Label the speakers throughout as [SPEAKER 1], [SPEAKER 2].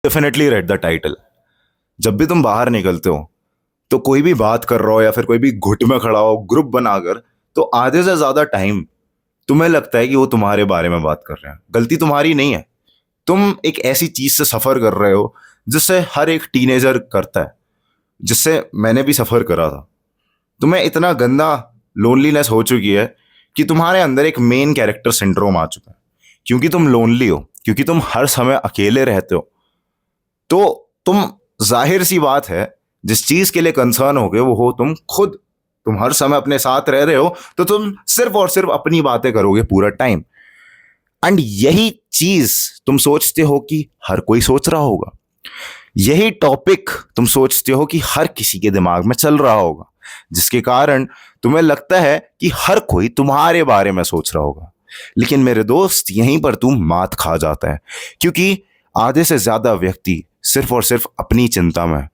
[SPEAKER 1] Definitely read the title. जब भी तुम बाहर निकलते हो तो कोई भी बात कर रहा हो या फिर कोई भी घुट में खड़ा हो ग्रुप बनाकर, तो आधे से ज्यादा टाइम तुम्हें लगता है कि वो तुम्हारे बारे में बात कर रहे हैं। गलती तुम्हारी नहीं है। तुम एक ऐसी चीज से सफर कर रहे हो जिससे हर एक टीनेजर करता है, जिससे मैंने भी सफर करा था। तुम्हें इतना गंदा लोनलीनेस हो चुकी है कि तुम्हारे अंदर एक मेन कैरेक्टर सिंड्रोम आ चुका है। क्योंकि तुम लोनली हो, क्योंकि तुम हर समय अकेले रहते हो, तो तुम, जाहिर सी बात है, जिस चीज के लिए कंसर्न हो गए वो हो तुम खुद। तुम हर समय अपने साथ रह रहे हो तो तुम सिर्फ और सिर्फ अपनी बातें करोगे पूरा टाइम। एंड यही चीज तुम सोचते हो कि हर कोई सोच रहा होगा। यही टॉपिक तुम सोचते हो कि हर किसी के दिमाग में चल रहा होगा, जिसके कारण तुम्हें लगता है कि हर कोई तुम्हारे बारे में सोच रहा होगा। लेकिन मेरे दोस्त, यहीं पर तुम मात खा जाता है, क्योंकि आधे से ज्यादा व्यक्ति सिर्फ और सिर्फ अपनी चिंता में।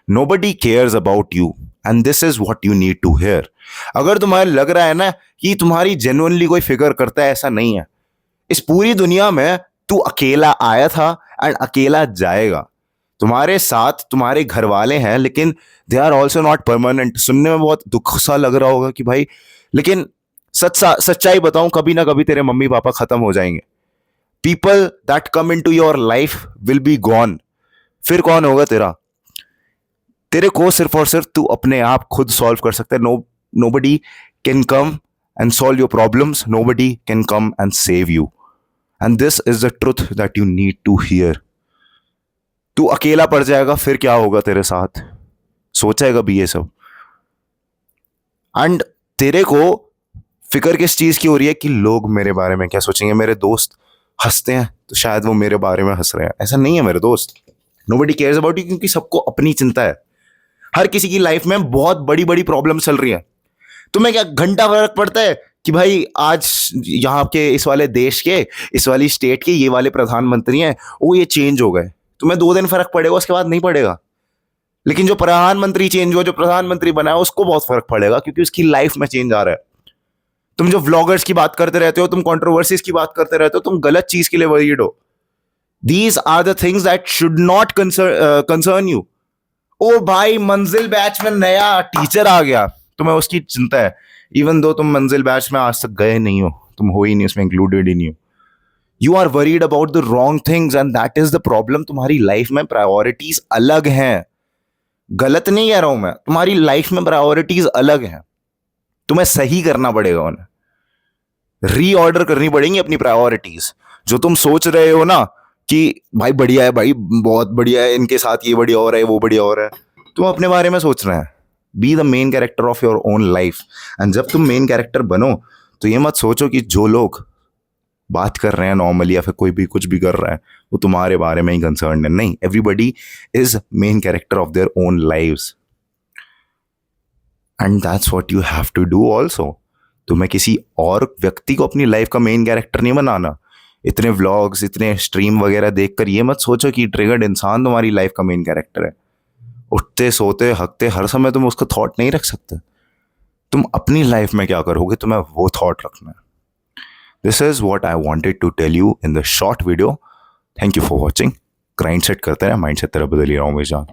[SPEAKER 1] Nobody cares about you and this is what you need to hear. अगर तुम्हें लग रहा है ना कि तुम्हारी जेन्युइनली कोई फिक्र करता है, ऐसा नहीं है। इस पूरी दुनिया में तू अकेला आया था एंड अकेला जाएगा। तुम्हारे साथ तुम्हारे घर वाले हैं, लेकिन they are also not permanent. सुनने में बहुत दुख सा लग रहा होगा कि भाई, लेकिन सच्चाई बताऊं, कभी ना कभी तेरे मम्मी पापा खत्म हो जाएंगे। People that come into your life will be gone. फिर कौन होगा तेरा? तेरे को सिर्फ और सिर्फ तू अपने आप खुद सॉल्व कर सकता है। Nobody can come and solve your problems, nobody can come and save you. And this is the truth that you need to hear. तू अकेला पड़ जाएगा, फिर क्या होगा तेरे साथ? सोचेगा भी ये सब? एंड तेरे को फिक्र किस चीज की हो रही है कि लोग मेरे बारे में क्या सोचेंगे। मेरे दोस्त हंसते हैं तो शायद वो मेरे बारे में हंस रहे हैं। ऐसा नहीं है मेरे दोस्त। नोबडी केयर्स अबाउट यू, क्योंकि सबको अपनी चिंता है। हर किसी की लाइफ में बहुत बड़ी बड़ी प्रॉब्लम चल रही है। तुम्हें क्या घंटा फर्क पड़ता है कि भाई आज यहाँ के इस वाले देश के, इस वाली स्टेट के ये वाले प्रधानमंत्री हैं, वो ये चेंज हो गए। तुम्हें 2 दिन फर्क पड़ेगा, उसके बाद नहीं पड़ेगा। लेकिन जो प्रधानमंत्री चेंज हुआ, जो प्रधानमंत्री बना है, उसको बहुत फर्क पड़ेगा, क्योंकि उसकी लाइफ में चेंज आ रहा है। तुम जो व्लॉगर्स की बात करते रहते हो, तुम कंट्रोवर्सीज की बात करते रहते हो, तुम गलत चीज के लिए वरीड हो। These are the things that should not concern you. ओ भाई, मंजिल बैच में नया टीचर आ गया, तुम्हें उसकी चिंता है। इवन दो तुम मंजिल बैच में आज तक गए नहीं हो, तुम हो ही नहीं उसमें, इंक्लूडेड ही नहीं हो। You are worried about the wrong things and that is the problem. तुम्हारी लाइफ में प्रायोरिटीज अलग हैं। गलत नहीं कह रहा हूं मैं, तुम्हारी लाइफ में प्रायोरिटीज अलग हैं। तुम्हें सही करना पड़ेगा, उन्हें रीऑर्डर करनी पड़ेंगी अपनी प्रायोरिटीज। जो तुम सोच रहे हो ना कि भाई बढ़िया है, भाई बहुत बढ़िया है, इनके साथ ये बढ़िया हो रहा है, वो बढ़िया हो रहा है, तुम अपने बारे में सोच रहे हैं। Be the main character of your own life. And जब तुम मेन कैरेक्टर बनो तो ये मत सोचो कि जो लोग बात कर रहे हैं नॉर्मली या फिर कोई भी कुछ भी कर रहा है वो तुम्हारे बारे में ही कंसर्न है। नहीं, everybody is main character of their own lives and that's what you have to do also. तुम्हें किसी और व्यक्ति को अपनी लाइफ का मेन कैरेक्टर नहीं बनाना। इतने व्लॉग्स, इतने स्ट्रीम वगैरह देखकर ये मत सोचो कि ट्रिगर्ड इंसान तुम्हारी लाइफ का मेन कैरेक्टर है। उठते सोते हकते हर समय तुम उसका थॉट नहीं रख सकते। तुम अपनी लाइफ में क्या करोगे, तुम्हें वो थॉट रखना है। This is what I wanted to tell you in the short video. Thank you for watching. Grind set करते हैं, माइंड सेट तेरा बदल ही रहा हूँ मैं जान।